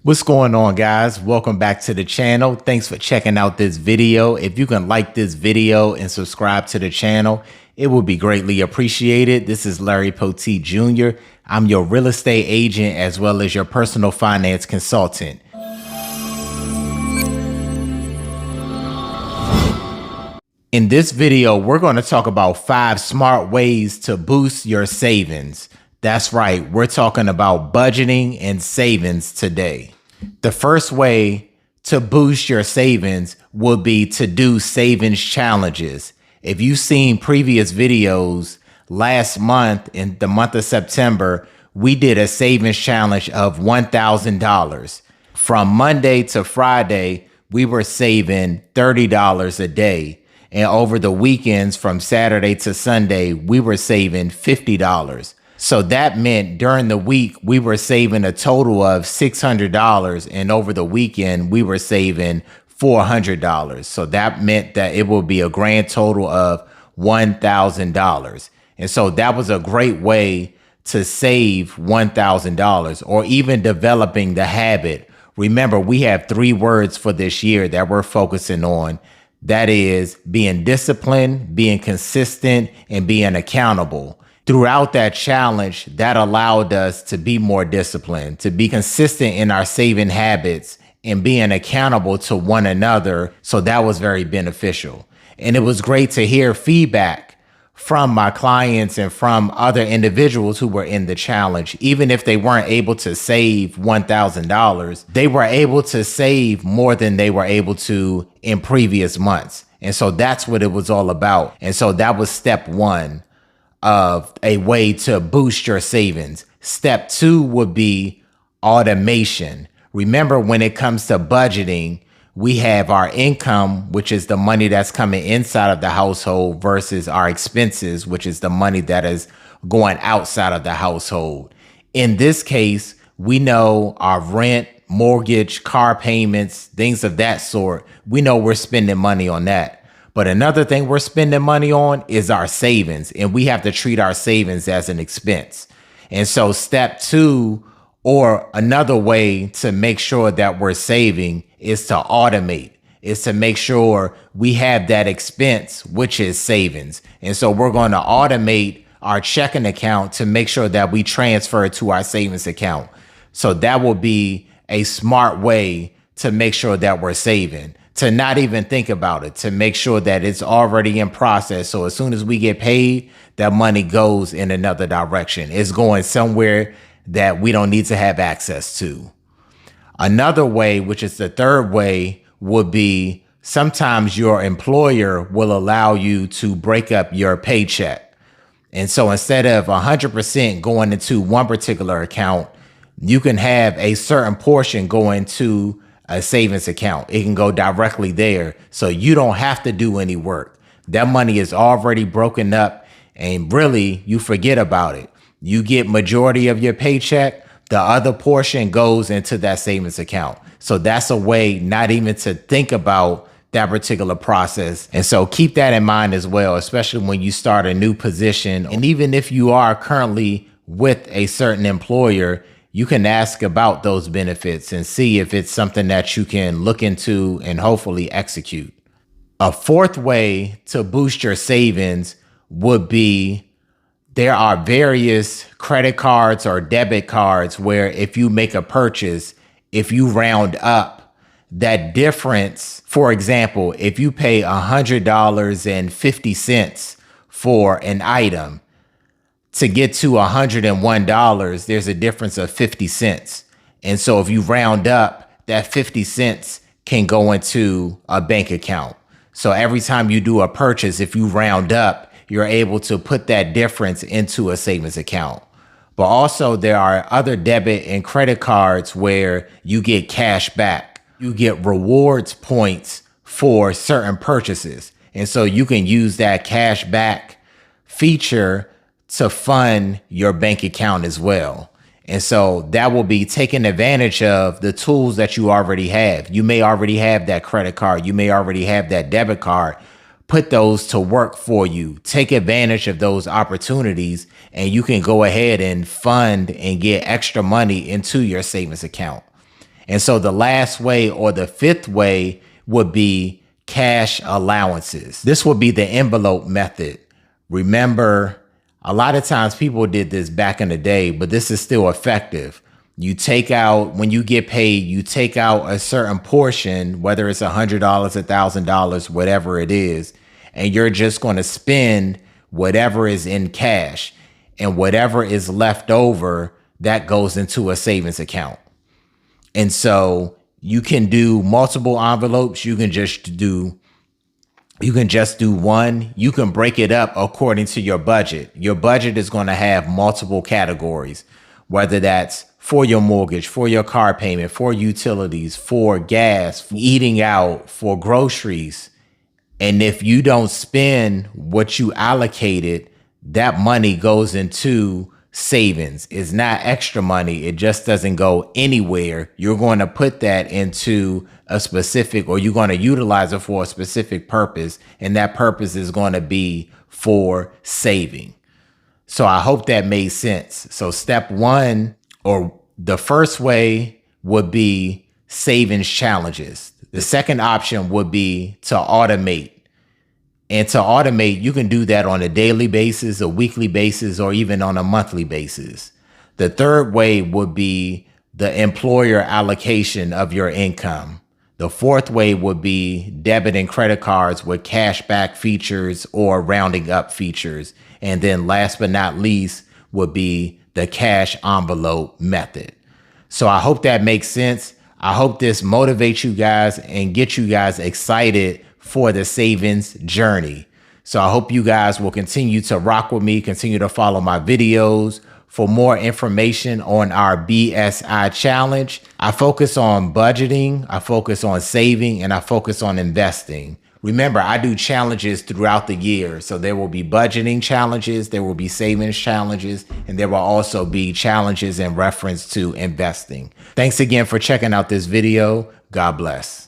What's going on, guys? Welcome back to the channel. Thanks for checking out this video. If you can like this video and subscribe to the channel, it would be greatly appreciated. This is Larry Poteat Jr. I'm your real estate agent as well as your personal finance consultant. In this video, we're going to talk about 5 smart ways to boost your savings. That's right, we're talking about budgeting and savings today. The first way to boost your savings would be to do savings challenges. If you've seen previous videos, last month in the month of September, we did a savings challenge of $1,000. From Monday to Friday, we were saving $30 a day. And over the weekends from Saturday to Sunday, we were saving $50. So that meant during the week, we were saving a total of $600. And over the weekend, we were saving $400. So that meant that it would be a grand total of $1,000. And so that was a great way to save $1,000, or even developing the habit. Remember, we have 3 words for this year that we're focusing on. That is being disciplined, being consistent, and being accountable. Throughout that challenge, that allowed us to be more disciplined, to be consistent in our saving habits and being accountable to one another. So that was very beneficial. And it was great to hear feedback from my clients and from other individuals who were in the challenge. Even if they weren't able to save $1,000, they were able to save more than they were able to in previous months. And so that's what it was all about. And so that was step 1 of a way to boost your savings. Step 2 would be automation. Remember, when it comes to budgeting, we have our income, which is the money that's coming inside of the household, versus our expenses, which is the money that is going outside of the household. In this case, we know our rent, mortgage, car payments, things of that sort. We know we're spending money on that. But another thing we're spending money on is our savings, and we have to treat our savings as an expense. And so step 2, or another way to make sure that we're saving, is to automate, is to make sure we have that expense, which is savings. And so we're going to automate our checking account to make sure that we transfer it to our savings account. So that will be a smart way to make sure that we're saving, to not even think about it, to make sure that it's already in process. So as soon as we get paid, that money goes in another direction. It's going somewhere that we don't need to have access to. Another way, which is the third way, would be sometimes your employer will allow you to break up your paycheck. And so instead of 100% going into one particular account, you can have a certain portion going to a savings account. It can go directly there, so you don't have to do any work. That money is already broken up, and really you forget about it. You get majority of your paycheck, the other portion goes into that savings account. So that's a way not even to think about that particular process. And so keep that in mind as well, especially when you start a new position. And even if you are currently with a certain employer, you can ask about those benefits and see if it's something that you can look into and hopefully execute. A fourth way to boost your savings would be, there are various credit cards or debit cards where if you make a purchase, if you round up that difference, for example, if you pay $100.50 for an item, to get to $101, there's a difference of 50 cents. And so if you round up, that 50 cents can go into a bank account. So every time you do a purchase, if you round up, you're able to put that difference into a savings account. But also there are other debit and credit cards where you get cash back. You get rewards points for certain purchases. And so you can use that cash back feature to fund your bank account as well. And so that will be taking advantage of the tools that you already have. You may already have that credit card. You may already have that debit card. Put those to work for you. Take advantage of those opportunities, and you can go ahead and fund and get extra money into your savings account. And so the last way, or the fifth way, would be cash allowances. This would be the envelope method. Remember, a lot of times people did this back in the day, but this is still effective. You take out, when you get paid, you take out a certain portion, whether it's $100, $1,000, whatever it is, and you're just going to spend whatever is in cash, and whatever is left over, that goes into a savings account. And so you can do multiple envelopes. You can just do one. You can break it up according to your budget. Your budget is going to have multiple categories, whether that's for your mortgage, for your car payment, for utilities, for gas, for eating out, for groceries. And if you don't spend what you allocated, that money goes into savings. It's not extra money. It just doesn't go anywhere. You're going to put that into a specific, or you're going to utilize it for a specific purpose. And that purpose is going to be for saving. So I hope that made sense. So step one, or the first way, would be savings challenges. The second option would be to automate. And to automate, you can do that on a daily basis, a weekly basis, or even on a monthly basis. The third way would be the employer allocation of your income. The fourth way would be debit and credit cards with cash back features or rounding up features. And then last but not least would be the cash envelope method. So I hope that makes sense. I hope this motivates you guys and get you guys excited for the savings journey. So I hope you guys will continue to rock with me, continue to follow my videos. For more information on our BSI challenge, I focus on budgeting, I focus on saving, and I focus on investing. Remember, I do challenges throughout the year. So there will be budgeting challenges, there will be savings challenges, and there will also be challenges in reference to investing. Thanks again for checking out this video. God bless.